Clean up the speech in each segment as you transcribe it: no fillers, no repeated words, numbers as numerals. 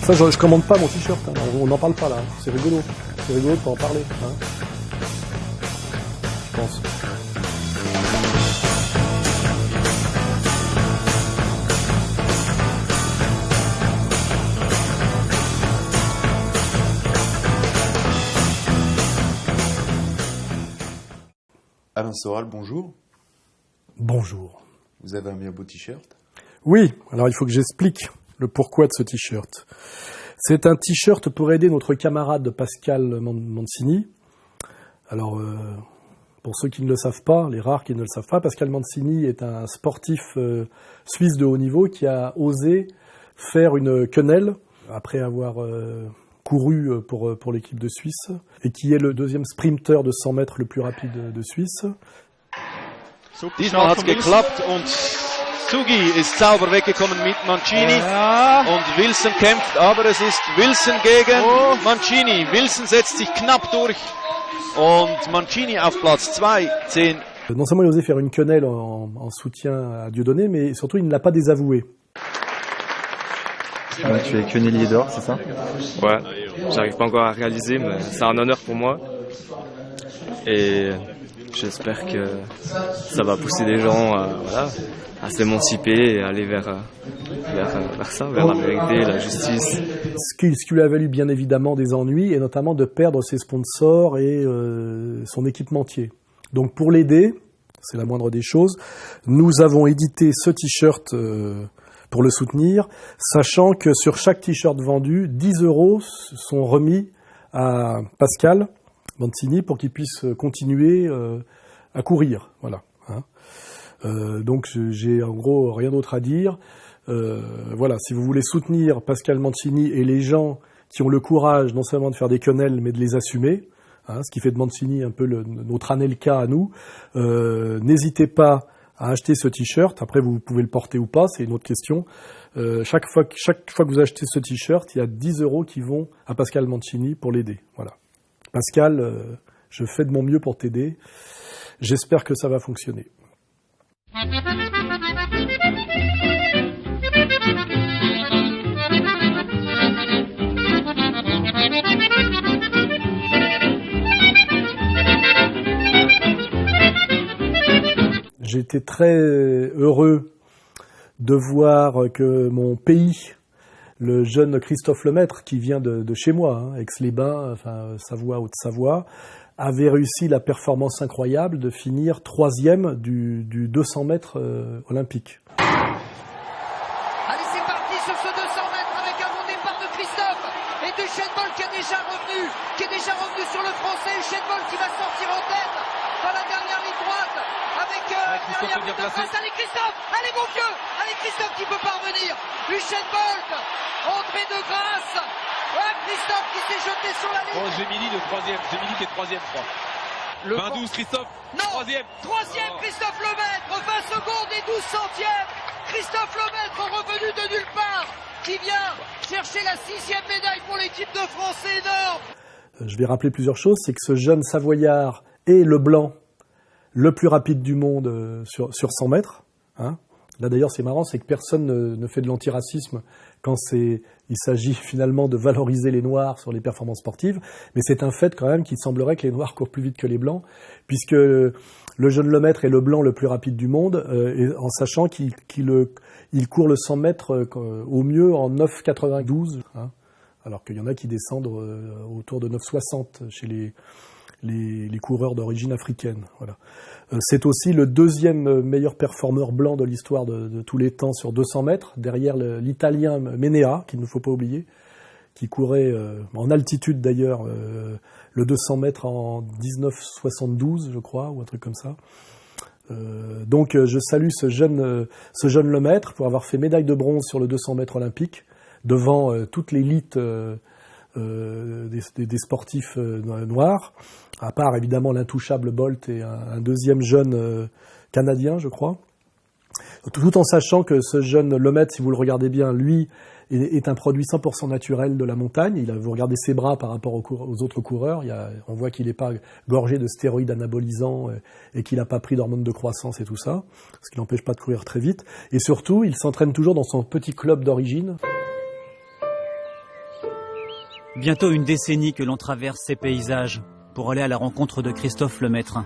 Ça, je commande pas mon t-shirt, hein. On n'en parle pas là, c'est rigolo. C'est rigolo de pas en parler, hein. Je pense. Alain Soral, bonjour. Bonjour. Vous avez un beau t-shirt. Oui, alors il faut que j'explique le pourquoi de ce t-shirt. C'est un t-shirt pour aider notre camarade Pascal Mancini. Alors, pour ceux qui ne le savent pas, les rares qui ne le savent pas, Pascal Mancini est un sportif suisse de haut niveau qui a osé faire une quenelle après avoir couru pour l'équipe de Suisse et qui est le deuxième sprinter de 100 mètres le plus rapide de Suisse. Diesmal hat's geklappt und Tsugi ist sauber weggekommen mit Mancini und Wilson kämpft, aber es ist Wilson gegen Mancini. Wilson setzt sich knapp durch und Mancini auf Platz 2, 10. Non seulement il osait faire une quenelle en soutien à Dieudonné, mais surtout il ne l'a pas désavoué. Donc, tu es quenellier d'or, c'est ça? Ouais, j'arrive pas encore à réaliser, mais c'est un honneur pour moi. Et j'espère que ça va pousser des gens à s'émanciper et aller vers ça, vers la vérité, la justice. Ce qui lui a valu bien évidemment des ennuis, et notamment de perdre ses sponsors et son équipementier. Donc pour l'aider, c'est la moindre des choses, nous avons édité ce t-shirt pour le soutenir, sachant que sur chaque t-shirt vendu, 10 € sont remis à Pascal Mancini pour qu'il puisse continuer à courir. Voilà. Hein. Donc j'ai en gros rien d'autre à dire. Voilà, si vous voulez soutenir Pascal Mancini et les gens qui ont le courage non seulement de faire des quenelles mais de les assumer, hein, ce qui fait de Mancini un peu notre Anelka à nous, n'hésitez pas à acheter ce t-shirt. Après, vous pouvez le porter ou pas, c'est une autre question. Chaque fois que vous achetez ce t-shirt, il y a 10 € qui vont à Pascal Mancini pour l'aider. Voilà. Pascal, je fais de mon mieux pour t'aider. J'espère que ça va fonctionner. J'ai été très heureux de voir que mon pays, le jeune Christophe Lemaître, qui vient de chez moi, hein, Aix-les-Bains, enfin Savoie, Haute-Savoie, avait réussi la performance incroyable de finir 3e du 200 mètres olympique. Allez, c'est parti sur ce 200 mètres avec un bon départ de Christophe et Usain Bolt qui est déjà revenu sur le français. Usain Bolt qui va sortir en tête dans la dernière ligne droite avec derrière de face. Allez Christophe, allez mon vieux, allez Christophe qui peut parvenir. Usain Bolt, entrée de grâce. Christophe qui s'est jeté sur la ligne. Oh, Gemini le troisième, Gemini qui est troisième, je crois. 20-12 Christophe, non, troisième, oh. Christophe Lemaître, 20 secondes et 12 centièmes. Christophe Lemaître revenu de nulle part, qui vient chercher la 6e médaille pour l'équipe de France, c'est énorme. Je vais rappeler plusieurs choses, c'est que ce jeune Savoyard est le blanc le plus rapide du monde sur 100 mètres. Hein. Là d'ailleurs c'est marrant, c'est que personne ne fait de l'antiracisme quand il s'agit finalement de valoriser les Noirs sur les performances sportives, mais c'est un fait quand même qu'il semblerait que les Noirs courent plus vite que les Blancs, puisque le jeune Lemaître est le Blanc le plus rapide du monde, en sachant qu'il court le 100 mètres au mieux en 9,92, hein, alors qu'il y en a qui descendent autour de 9,60 chez les coureurs d'origine africaine. Voilà. C'est aussi le deuxième meilleur performeur blanc de l'histoire de tous les temps sur 200 mètres, derrière l'Italien Menea, qu'il ne faut pas oublier, qui courait en altitude d'ailleurs le 200 mètres en 1972, je crois, ou un truc comme ça. Donc je salue ce jeune Lemaître pour avoir fait médaille de bronze sur le 200 mètres olympique, devant toute l'élite des sportifs noirs, à part évidemment l'intouchable Bolt et un deuxième jeune Canadien, je crois. Tout en sachant que ce jeune Lemaître, si vous le regardez bien, lui, est un produit 100% naturel de la montagne. Vous regardez ses bras par rapport aux autres coureurs, on voit qu'il n'est pas gorgé de stéroïdes anabolisants et qu'il n'a pas pris d'hormones de croissance et tout ça, ce qui n'empêche pas de courir très vite. Et surtout, il s'entraîne toujours dans son petit club d'origine. Bientôt une décennie que l'on traverse ces paysages pour aller à la rencontre de Christophe Lemaître,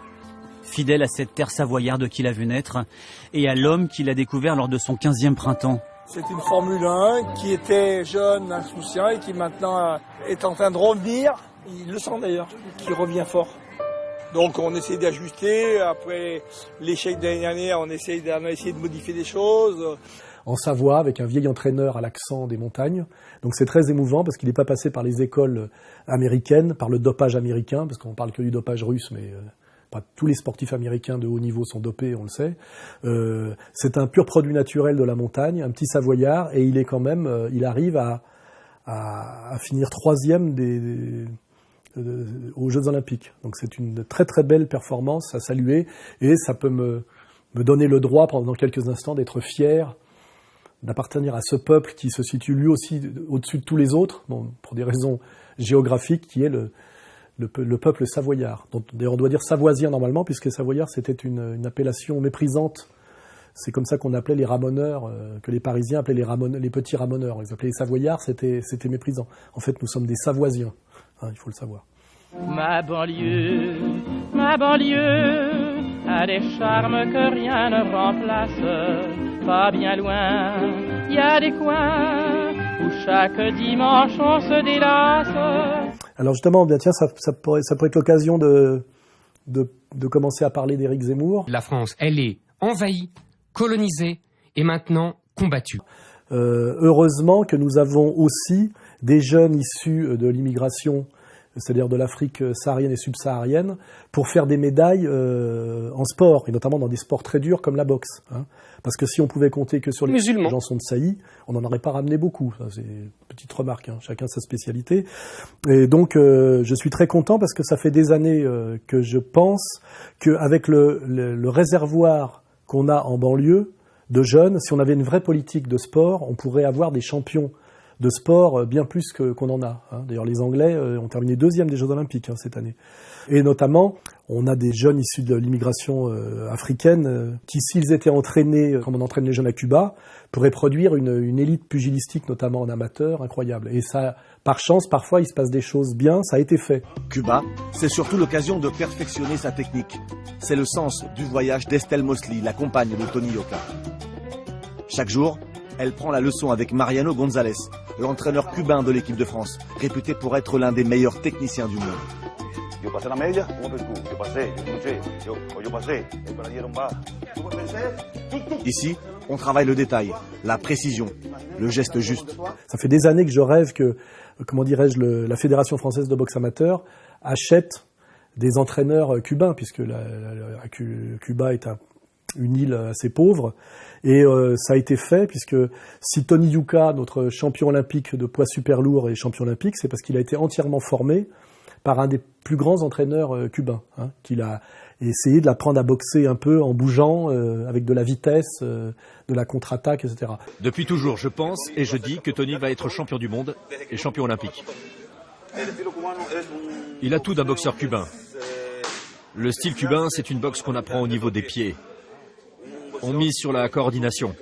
fidèle à cette terre savoyarde qu'il a vu naître et à l'homme qu'il a découvert lors de son 15e printemps. C'est une Formule 1 qui était jeune, insouciant et qui maintenant est en train de revenir. Il le sent d'ailleurs, qui revient fort. Donc on essaie d'ajuster. Après l'échec de l'année dernière, on a essayé de modifier des choses. En Savoie, avec un vieil entraîneur à l'accent des montagnes. Donc c'est très émouvant parce qu'il n'est pas passé par les écoles américaines, par le dopage américain, parce qu'on parle que du dopage russe, mais pas tous les sportifs américains de haut niveau sont dopés, on le sait. C'est un pur produit naturel de la montagne, un petit Savoyard, et il est quand même, il arrive à finir 3e aux Jeux Olympiques. Donc c'est une très très belle performance à saluer, et ça peut me donner le droit pendant quelques instants d'être fier d'appartenir à ce peuple qui se situe lui aussi au-dessus de tous les autres, bon, pour des raisons géographiques, qui est le peuple savoyard. D'ailleurs, on doit dire savoisien normalement, puisque savoyard, c'était une appellation méprisante. C'est comme ça qu'on appelait les ramoneurs, que les Parisiens appelaient les petits ramoneurs. Ils appelaient les savoyards, c'était méprisant. En fait, nous sommes des savoisiens, hein, il faut le savoir. Ma banlieue a des charmes que rien ne remplace. Pas bien loin, il y a des coins où chaque dimanche on se délasse. Alors justement, bien tiens, ça pourrait être l'occasion de commencer à parler d'Éric Zemmour. La France, elle est envahie, colonisée et maintenant combattue. Heureusement que nous avons aussi des jeunes issus de l'immigration, c'est-à-dire de l'Afrique saharienne et subsaharienne, pour faire des médailles en sport, et notamment dans des sports très durs comme la boxe. Hein. Parce que si on pouvait compter que sur les gens sont de saillie, on n'en aurait pas ramené beaucoup. Ça, c'est une petite remarque, hein, chacun sa spécialité. Et donc, je suis très content parce que ça fait des années que je pense qu'avec le réservoir qu'on a en banlieue de jeunes, si on avait une vraie politique de sport, on pourrait avoir des champions de sport bien plus qu'on en a. Hein. D'ailleurs, les Anglais ont terminé 2e des Jeux Olympiques cette année. Et notamment, on a des jeunes issus de l'immigration africaine qui, s'ils étaient entraînés, comme on entraîne les jeunes à Cuba, pourraient produire une élite pugilistique, notamment en amateur, incroyable. Et ça, par chance, parfois, il se passe des choses bien, ça a été fait. Cuba, c'est surtout l'occasion de perfectionner sa technique. C'est le sens du voyage d'Estelle Mosley, la compagne de Tony Yoka. Chaque jour, elle prend la leçon avec Mariano González, l'entraîneur cubain de l'équipe de France, réputé pour être l'un des meilleurs techniciens du monde. Ici, on travaille le détail, la précision, le geste juste. Ça fait des années que je rêve que, comment dirais-je, la Fédération française de boxe amateur achète des entraîneurs cubains, puisque Cuba est une île assez pauvre. Et ça a été fait, puisque si Tony Yoka, notre champion olympique de poids super lourd, est champion olympique, c'est parce qu'il a été entièrement formé par un des plus grands entraîneurs cubains, hein, qu'il a essayé de l'apprendre à boxer un peu en bougeant, avec de la vitesse, de la contre-attaque, etc. Depuis toujours, je pense et je dis que Tony va être champion du monde et champion olympique. Il a tout d'un boxeur cubain. Le style cubain, c'est une boxe qu'on apprend au niveau des pieds. On mise sur la coordination.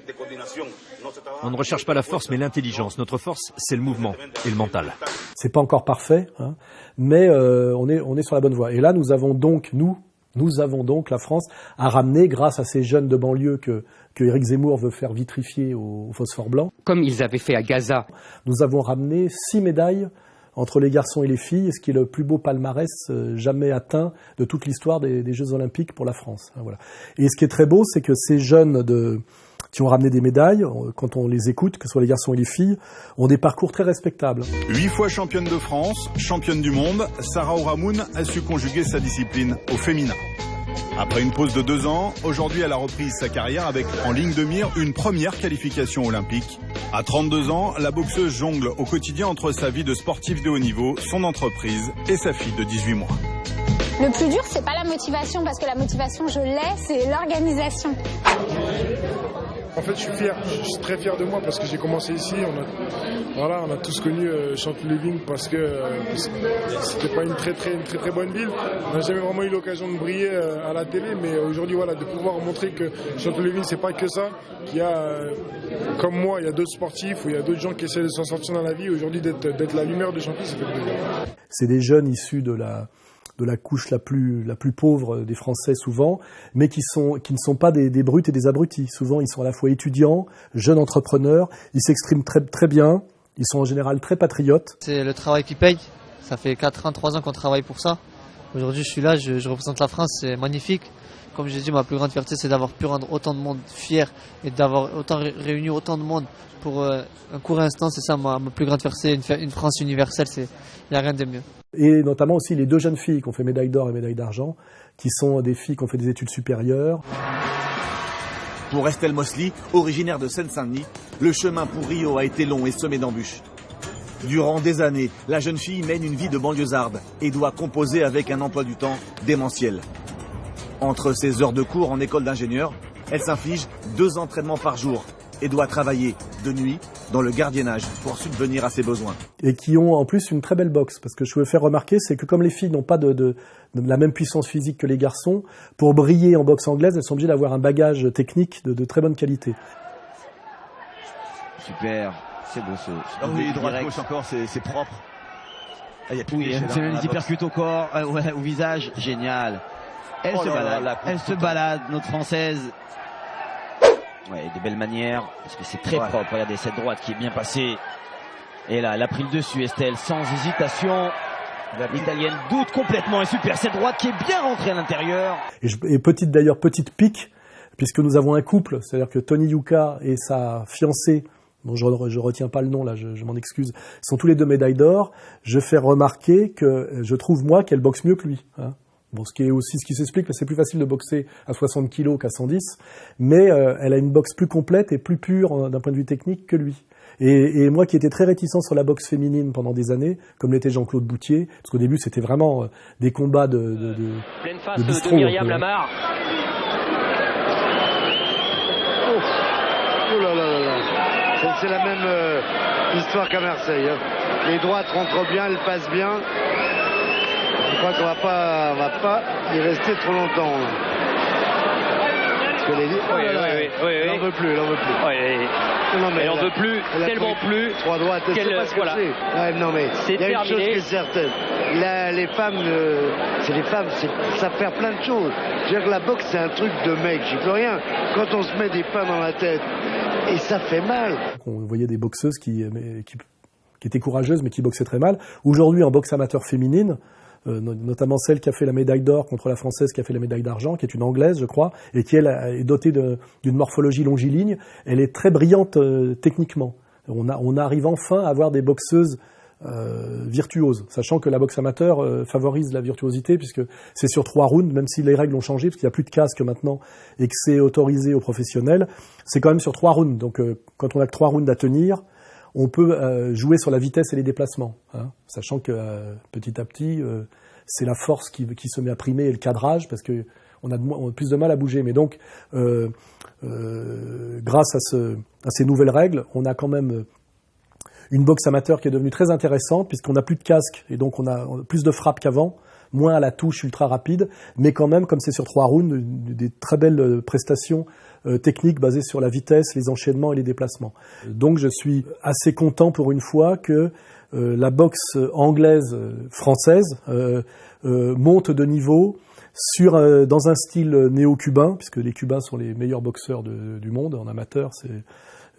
On ne recherche pas la force, mais l'intelligence. Notre force, c'est le mouvement et le mental. C'est pas encore parfait, hein, mais on est sur la bonne voie. Et là, nous avons donc la France à ramener, grâce à ces jeunes de banlieue que Éric Zemmour veut faire vitrifier au phosphore blanc. Comme ils avaient fait à Gaza. Nous avons ramené 6 médailles entre les garçons et les filles, ce qui est le plus beau palmarès jamais atteint de toute l'histoire des Jeux Olympiques pour la France. Voilà. Et ce qui est très beau, c'est que ces jeunes qui ont ramené des médailles, quand on les écoute, que ce soit les garçons et les filles, ont des parcours très respectables. 8 fois championne de France, championne du monde, Sarah Ourahmoune a su conjuguer sa discipline au féminin. Après une pause de 2 ans, aujourd'hui elle a repris sa carrière avec en ligne de mire une première qualification olympique. À 32 ans, la boxeuse jongle au quotidien entre sa vie de sportive de haut niveau, son entreprise et sa fille de 18 mois. Le plus dur, c'est pas la motivation, parce que la motivation, je l'ai, c'est l'organisation. En fait, je suis fier, je suis très fier de moi parce que j'ai commencé ici. On a tous connu Chanteloup-les-Vignes parce que c'était pas une très bonne ville. On n'a jamais vraiment eu l'occasion de briller à la télé, mais aujourd'hui, voilà, de pouvoir montrer que Chanteloup-les-Vignes, c'est pas que ça. Qu'il y a, comme moi, il y a d'autres sportifs ou il y a d'autres gens qui essaient de s'en sortir dans la vie. Aujourd'hui, d'être la lumière de Chanteloup, ça fait plaisir. C'est des jeunes issus de la couche la plus pauvre des Français souvent, mais qui ne sont pas des brutes et des abrutis. Souvent, ils sont à la fois étudiants, jeunes entrepreneurs, ils s'expriment très bien, ils sont en général très patriotes. C'est le travail qui paye, ça fait 3 ans qu'on travaille pour ça. Aujourd'hui, je suis là, je représente la France, c'est magnifique. Comme j'ai dit, ma plus grande fierté, c'est d'avoir pu rendre autant de monde fier et d'avoir réuni autant de monde pour un court instant. C'est ça ma plus grande fierté, une France universelle, il n'y a rien de mieux. Et notamment aussi les 2 jeunes filles qui ont fait médaille d'or et médaille d'argent, qui sont des filles qui ont fait des études supérieures. Pour Estelle Mosley, originaire de Seine-Saint-Denis, le chemin pour Rio a été long et semé d'embûches. Durant des années, la jeune fille mène une vie de banlieusarde et doit composer avec un emploi du temps démentiel. Entre ses heures de cours en école d'ingénieur, elle s'inflige 2 entraînements par jour et doit travailler de nuit dans le gardiennage pour subvenir à ses besoins. Et qui ont en plus une très belle boxe. Parce que je veux faire remarquer, c'est que comme les filles n'ont pas de la même puissance physique que les garçons, pour briller en boxe anglaise, elles sont obligées d'avoir un bagage technique de très bonne qualité. Super, c'est beau ce oui, droite-gauche encore, c'est propre. Ah, il percute au corps, au visage, génial. Elle se balade, notre Française. Ouais, de belles manières, parce que c'est très propre. Regardez cette droite qui est bien passée. Et là, elle a pris le dessus, Estelle, sans hésitation. L'Italienne doute complètement. Et super, cette droite qui est bien rentrée à l'intérieur. Et petite pique, puisque nous avons un couple, c'est-à-dire que Tony Yuka et sa fiancée, dont je retiens pas le nom là, je m'en excuse, sont tous les 2 médailles d'or. Je fais remarquer que je trouve moi qu'elle boxe mieux que lui. Hein. Bon, ce qui s'explique, c'est plus facile de boxer à 60 kilos qu'à 110, mais elle a une boxe plus complète et plus pure d'un point de vue technique que lui. Et moi qui étais très réticent sur la boxe féminine pendant des années, comme l'était Jean-Claude Boutier, parce qu'au début c'était vraiment des combats de pleine face de Myriam Lamar. Oh là là là là. C'est la même histoire qu'à Marseille. Hein. Les droites rentrent bien, elles passent bien. Je crois qu'on va pas y rester trop longtemps. Parce que elle en veut plus. Non, mais elle en veut plus, tellement plus. 3 droites, non mais il y a une chose qui est certaine. Les femmes, ça perd plein de choses. Je veux dire que la boxe c'est un truc de mec, j'y peux rien. Quand on se met des pains dans la tête, et ça fait mal. On voyait des boxeuses qui étaient courageuses mais qui boxaient très mal. Aujourd'hui en boxe amateur féminine, notamment celle qui a fait la médaille d'or contre la Française qui a fait la médaille d'argent, qui est une Anglaise, je crois, et qui, elle, est dotée d'une morphologie longiligne. Elle est très brillante techniquement. On arrive enfin à avoir des boxeuses virtuoses, sachant que la boxe amateur favorise la virtuosité, puisque c'est sur 3 rounds, même si les règles ont changé, parce qu'il n'y a plus de casque maintenant, et que c'est autorisé aux professionnels, c'est quand même sur 3 rounds. Donc quand on a que 3 rounds à tenir, on peut jouer sur la vitesse et les déplacements, hein, sachant que petit à petit, c'est la force qui se met à primer et le cadrage, parce que on a plus de mal à bouger. Mais donc, grâce à ces nouvelles règles, on a quand même une boxe amateur qui est devenue très intéressante, puisqu'on n'a plus de casque, et donc on a plus de frappes qu'avant, moins à la touche ultra rapide, mais quand même, comme c'est sur 3 rounds, des très belles prestations techniques basées sur la vitesse, les enchaînements et les déplacements. Donc je suis assez content pour une fois que la boxe anglaise française monte de niveau dans un style néo-cubain, puisque les Cubains sont les meilleurs boxeurs du monde en amateur,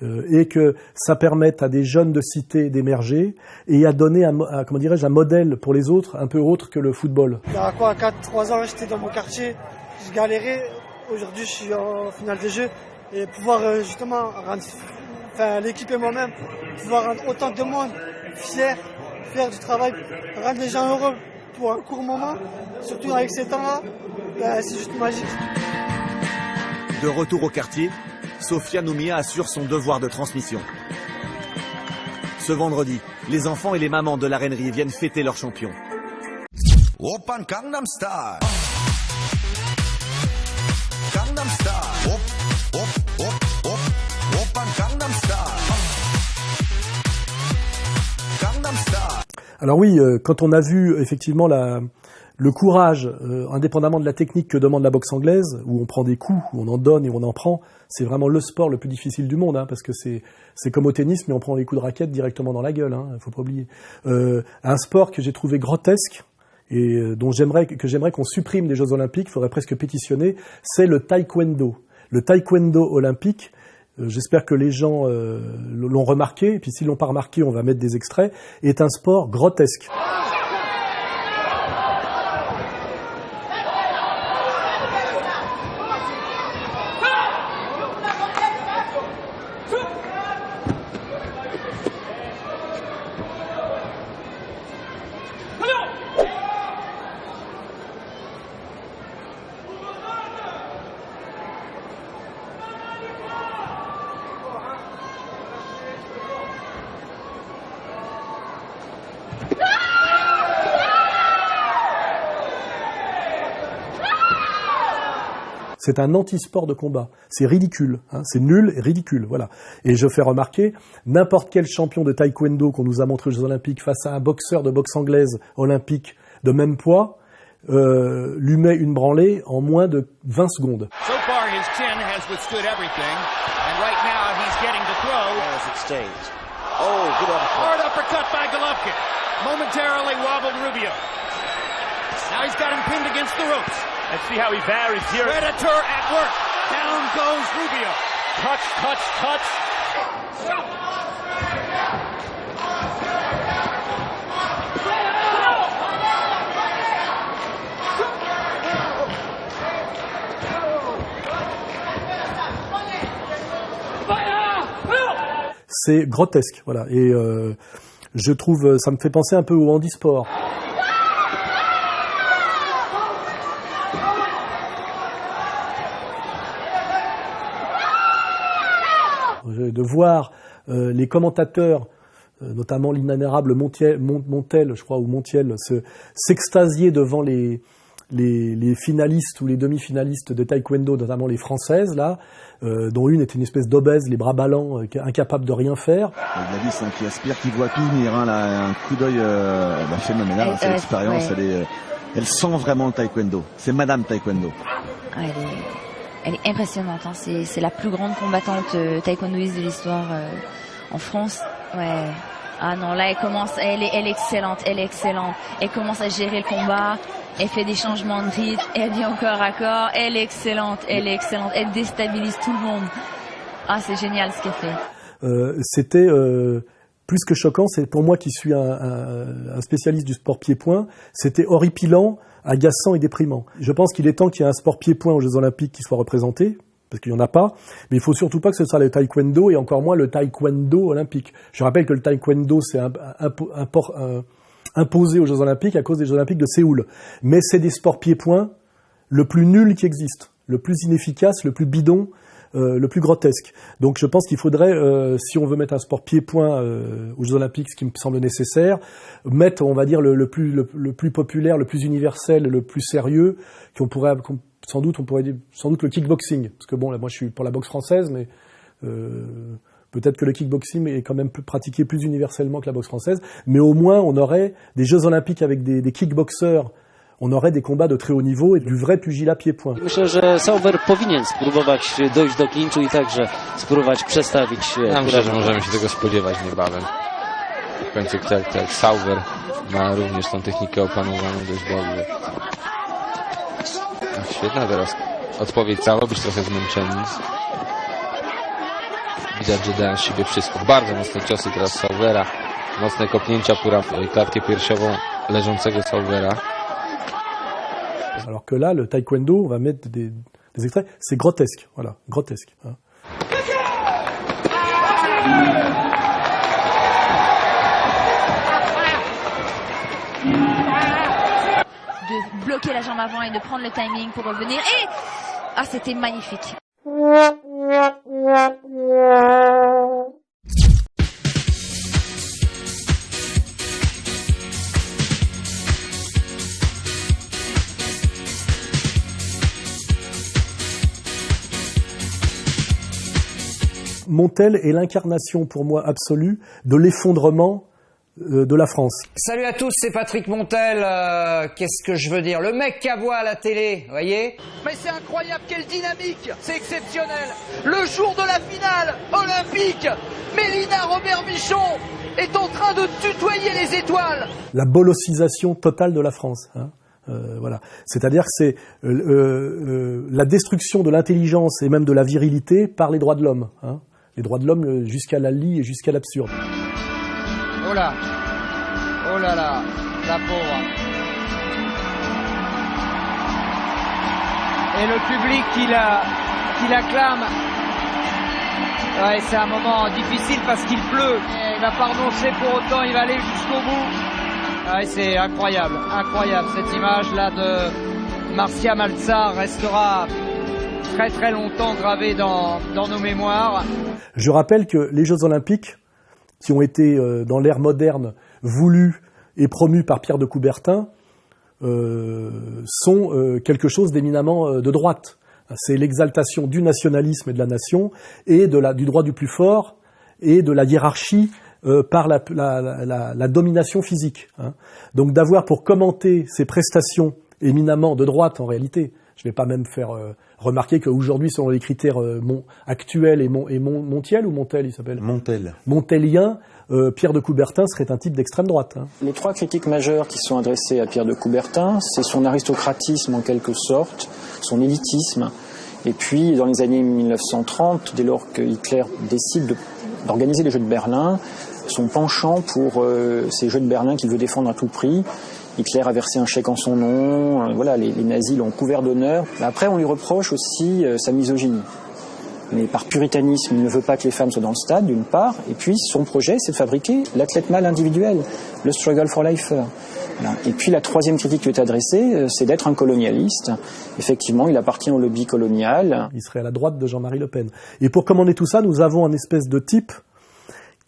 et que ça permette à des jeunes de cité d'émerger et à donner un modèle pour les autres, un peu autre que le football. Il y a 3 ans, j'étais dans mon quartier, je galérais. Aujourd'hui, je suis en finale des Jeux et pouvoir justement rendre l'équipe et moi-même, pouvoir rendre autant de monde fiers du travail, rendre les gens heureux pour un court moment, surtout avec ces temps-là, c'est juste magique. De retour au quartier, Sofia Noumia assure son devoir de transmission. Ce vendredi, les enfants et les mamans de l'Arenerie viennent fêter leur champion. Oppan Gangnam Style. Gangnam Style. Op, op, op, op. Alors oui, quand on a vu effectivement le courage, indépendamment de la technique que demande la boxe anglaise, où on prend des coups, où on en donne et on en prend, c'est vraiment le sport le plus difficile du monde, parce que c'est comme au tennis, mais on prend les coups de raquette directement dans la gueule, faut pas oublier. Un sport que j'ai trouvé grotesque et que j'aimerais qu'on supprime des Jeux Olympiques, il faudrait presque pétitionner, c'est le taekwondo. Le taekwondo olympique, j'espère que les gens l'ont remarqué, et puis s'ils l'ont pas remarqué, on va mettre des extraits, est un sport grotesque. C'est un anti-sport de combat. C'est ridicule, c'est nul et ridicule, voilà. Et je fais remarquer, n'importe quel champion de taekwondo qu'on nous a montré aux Jeux Olympiques face à un boxeur de boxe anglaise olympique de même poids, lui met une branlée en moins de 20 secondes. So far his chin has withstood everything, and right now he's getting to throw. As it stays. Oh, good uppercut. Hard uppercut by Golovkin. Momentarily wobbled Rubio. Now he's got him pinned against the ropes. Let's see how he varies here. Predator at work. Down goes Rubio. Touch, touch, touch. C'est grotesque, voilà. Et je trouve, ça me fait penser un peu au handisport. De voir les commentateurs, notamment l'inanérable Montel, je crois, ou Montiel, s'extasier devant les finalistes ou les demi-finalistes de taekwondo, notamment les françaises, là, dont une était une espèce d'obèse, les bras ballants, incapable de rien faire. Gladys, qui aspire, qui voit tout venir, là, un coup d'œil phénoménal, cette expérience, ouais. Elle sent vraiment le taekwondo. C'est Madame Taekwondo. Elle est impressionnante, c'est la plus grande combattante taekwondoïste de l'histoire en France. Ouais. Ah non, là elle est excellente, Elle commence à gérer le combat, elle fait des changements de rythme, elle dit encore à corps, elle est excellente, elle déstabilise tout le monde. Ah, c'est génial ce qu'elle fait. C'était plus que choquant, c'est pour moi qui suis un spécialiste du sport pied-point, c'était horripilant, agaçant et déprimant. Je pense qu'il est temps qu'il y ait un sport pied-point aux Jeux Olympiques qui soit représenté, parce qu'il n'y en a pas, mais il faut surtout pas que ce soit le taekwondo et encore moins le taekwondo olympique. Je rappelle que le taekwondo c'est imposé aux Jeux Olympiques à cause des Jeux Olympiques de Séoul. Mais c'est des sports pied-point le plus nul qui existe, le plus inefficace, le plus bidon, le plus grotesque. Donc je pense qu'il faudrait, si on veut mettre un sport pied-point aux Jeux Olympiques, ce qui me semble nécessaire, mettre, on va dire, le plus populaire, le plus universel, le plus sérieux, on pourrait sans doute le kickboxing. Parce que bon, là, moi je suis pour la boxe française, mais peut-être que le kickboxing est quand même pratiqué plus universellement que la boxe française. Mais au moins, on aurait des Jeux Olympiques avec des kickboxeurs. On aurait des combats de très haut niveau et du vrai pugilat pied-point. Myślę, że Sauber powinien spróbować dojść do klinczu i także spróbować przestawić. Ja myślę, że możemy się tego spodziewać niebawem. W końcu tak Sauber ma również tą technikę opanowaną dość dobrze. Świetna teraz odpowiedź cała, być trochę zmęczeni. Widać, że dają z siebie wszystko. Bardzo mocne ciosy teraz Saubera. Mocne kopnięcia pura w klatkę piersiową leżącego Saubera. Alors que là, le taekwondo, on va mettre des extraits, c'est grotesque, voilà, grotesque. De bloquer la jambe avant et de prendre le timing pour revenir. Et c'était magnifique. Montel est l'incarnation pour moi absolue de l'effondrement de la France. Salut à tous, c'est Patrick Montel. Qu'est-ce que je veux dire? Le mec qu'avoue à la télé, vous voyez? Mais c'est incroyable, quelle dynamique! C'est exceptionnel! Le jour de la finale olympique, Mélina Robert-Michon est en train de tutoyer les étoiles. La bolossisation totale de la France. Hein. Voilà. C'est-à-dire que c'est la destruction de l'intelligence et même de la virilité par les droits de l'homme. Hein. Les droits de l'homme jusqu'à la lie et jusqu'à l'absurde. Oh là là, la pauvre. Et le public qui l'acclame. Ouais, c'est un moment difficile parce qu'il pleut. Et il va pas renoncer pour autant, il va aller jusqu'au bout. Ouais, c'est incroyable, incroyable. Cette image-là de Marcia Maltzar restera très très longtemps gravée dans nos mémoires. Je rappelle que les Jeux Olympiques, qui ont été dans l'ère moderne voulus et promus par Pierre de Coubertin, sont quelque chose d'éminemment de droite. C'est l'exaltation du nationalisme et de la nation et du droit du plus fort et de la hiérarchie par la domination physique. Hein. Donc d'avoir pour commenter ces prestations éminemment de droite en réalité, je ne vais pas même faire remarquer qu'aujourd'hui, selon les critères actuels et Montiel ou Montel, il s'appelle Montelien, Pierre de Coubertin serait un type d'extrême droite. Hein. Les trois critiques majeures qui sont adressées à Pierre de Coubertin, c'est son aristocratisme en quelque sorte, son élitisme, et puis dans les années 1930, dès lors que Hitler décide d'organiser les Jeux de Berlin, son penchant pour ces Jeux de Berlin qu'il veut défendre à tout prix. Hitler a versé un chèque en son nom, voilà, les nazis l'ont couvert d'honneur. Après, on lui reproche aussi sa misogynie. Mais par puritanisme, il ne veut pas que les femmes soient dans le stade, d'une part, et puis son projet, c'est de fabriquer l'athlète mâle individuel, le struggle for lifer. Voilà. Et puis la troisième critique qui lui est adressée, c'est d'être un colonialiste. Effectivement, il appartient au lobby colonial. Il serait à la droite de Jean-Marie Le Pen. Et pour commander tout ça, nous avons un espèce de type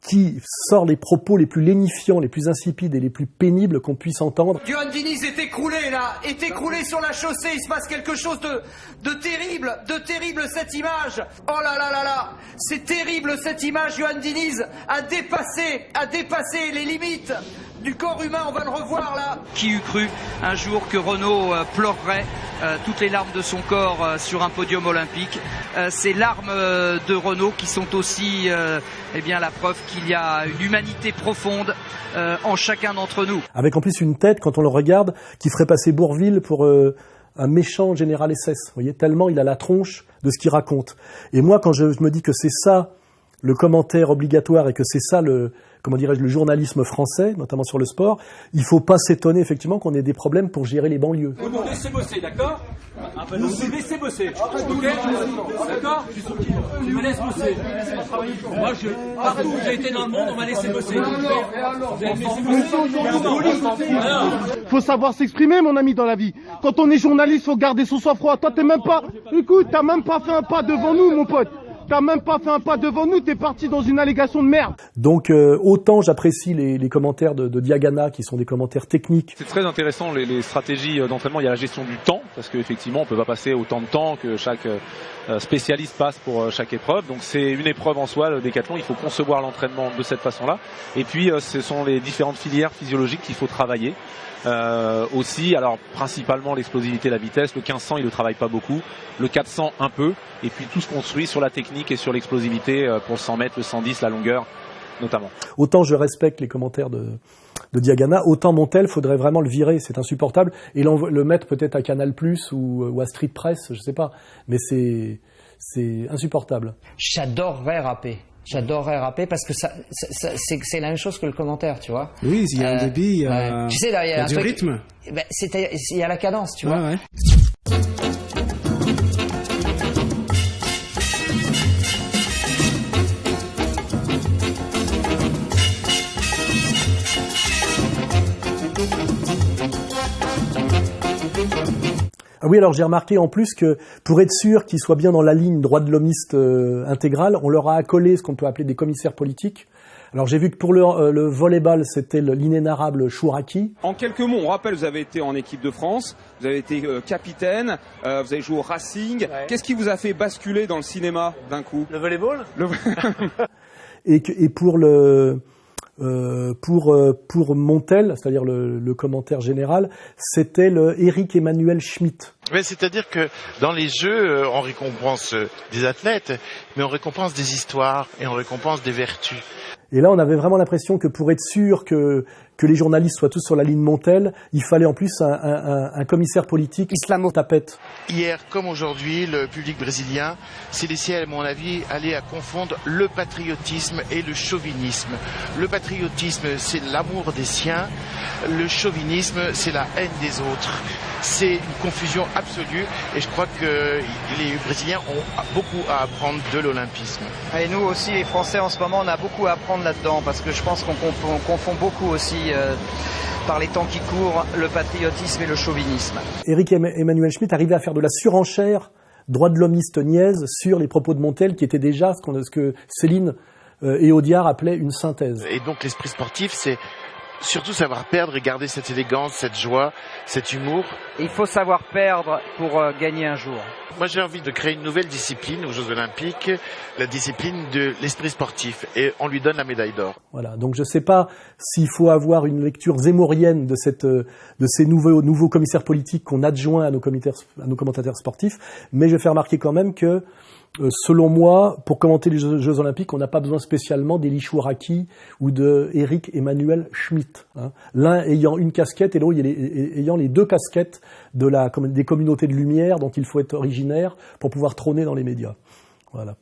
qui sort les propos les plus lénifiants, les plus insipides et les plus pénibles qu'on puisse entendre. Johan Diniz est écroulé là, est écroulé sur la chaussée, il se passe quelque chose de terrible cette image. Oh là là là là, c'est terrible cette image, Johan Diniz a dépassé les limites du corps humain, on va le revoir là. Qui eût cru un jour que Renaud pleurerait toutes les larmes de son corps sur un podium olympique. Ces larmes de Renaud qui sont aussi la preuve qu'il y a une humanité profonde en chacun d'entre nous. Avec en plus une tête, quand on le regarde, qui ferait passer Bourvil pour un méchant général SS. Vous voyez, tellement il a la tronche de ce qu'il raconte. Et moi, quand je me dis que c'est ça le commentaire obligatoire et que c'est ça le journalisme français, notamment sur le sport, il faut pas s'étonner effectivement qu'on ait des problèmes pour gérer les banlieues. Vous nous laissez bosser, d'accord? Vous nous laissez bosser, ok? D'accord? Tu me laisses bosser. Moi, partout où j'ai été dans le monde, on m'a laissé bosser. Faut savoir s'exprimer, mon ami, dans la vie. Quand on est journaliste, faut garder son sang-froid. Toi, t'as même pas fait un pas devant nous, mon pote. T'as même pas fait un pas devant nous, t'es parti dans une allégation de merde. Donc autant j'apprécie les commentaires de Diagana qui sont des commentaires techniques. C'est très intéressant les stratégies d'entraînement, il y a la gestion du temps, parce qu'effectivement on peut pas passer autant de temps que chaque spécialiste passe pour chaque épreuve. Donc c'est une épreuve en soi, le décathlon, il faut concevoir l'entraînement de cette façon-là. Et puis ce sont les différentes filières physiologiques qu'il faut travailler. Aussi, alors principalement l'explosivité, la vitesse, le 1500 il ne travaille pas beaucoup, le 400 un peu, et puis tout se construit sur la technique et sur l'explosivité pour le 100 mètres, le 110, la longueur notamment. Autant je respecte les commentaires de Diagana, autant Montel, faudrait vraiment le virer, c'est insupportable, et le mettre peut-être à Canal+, ou à Street Press, je sais pas, mais c'est insupportable. J'adorerais rapper parce que c'est la même chose que le commentaire, tu vois. Oui, il y a un débit, il y a, tu sais, il y a du rythme. Il y a la cadence, tu vois. Ouais. Ah oui, alors j'ai remarqué en plus que pour être sûr qu'ils soient bien dans la ligne droit de l'homiste intégrale, on leur a accolé ce qu'on peut appeler des commissaires politiques. Alors j'ai vu que pour le volleyball, c'était l'inénarrable Chouraki. En quelques mots, on rappelle, vous avez été en équipe de France, vous avez été capitaine, vous avez joué au Racing. Ouais. Qu'est-ce qui vous a fait basculer dans le cinéma d'un coup? Le volleyball. Et pour le pour Montel, c'est-à-dire le commentaire général, c'était le Éric Emmanuel Schmitt. Ouais, c'est-à-dire que dans les jeux, on récompense des athlètes, mais on récompense des histoires et on récompense des vertus. Et là, on avait vraiment l'impression que pour être sûr que les journalistes soient tous sur la ligne Montel, il fallait en plus un commissaire politique islamo-tapette. Hier, comme aujourd'hui, le public brésilien s'est laissé, à mon avis, aller à confondre le patriotisme et le chauvinisme. Le patriotisme, c'est l'amour des siens. Le chauvinisme, c'est la haine des autres. C'est une confusion absolue et je crois que les Brésiliens ont beaucoup à apprendre de l'olympisme. Et nous aussi, les Français, en ce moment, on a beaucoup à apprendre là-dedans parce que je pense qu'on confond beaucoup aussi par les temps qui courent le patriotisme et le chauvinisme. Éric Emmanuel Schmitt arrivait à faire de la surenchère droit de l'homiste niaise sur les propos de Montel qui était déjà ce que Céline et Audiard appelaient une synthèse. Et donc l'esprit sportif, c'est surtout savoir perdre et garder cette élégance, cette joie, cet humour. Il faut savoir perdre pour gagner un jour. Moi j'ai envie de créer une nouvelle discipline aux Jeux Olympiques, la discipline de l'esprit sportif, et on lui donne la médaille d'or. Voilà, donc je ne sais pas s'il faut avoir une lecture zémorienne de ces nouveaux commissaires politiques qu'on adjoint à nos commentateurs sportifs, mais je vais faire remarquer quand même que selon moi, pour commenter les Jeux Olympiques, on n'a pas besoin spécialement d'Elie Chouaraki ou de Éric Emmanuel Schmitt. Hein. L'un ayant une casquette et l'autre ayant les deux casquettes des communautés de lumière dont il faut être originaire pour pouvoir trôner dans les médias. Voilà.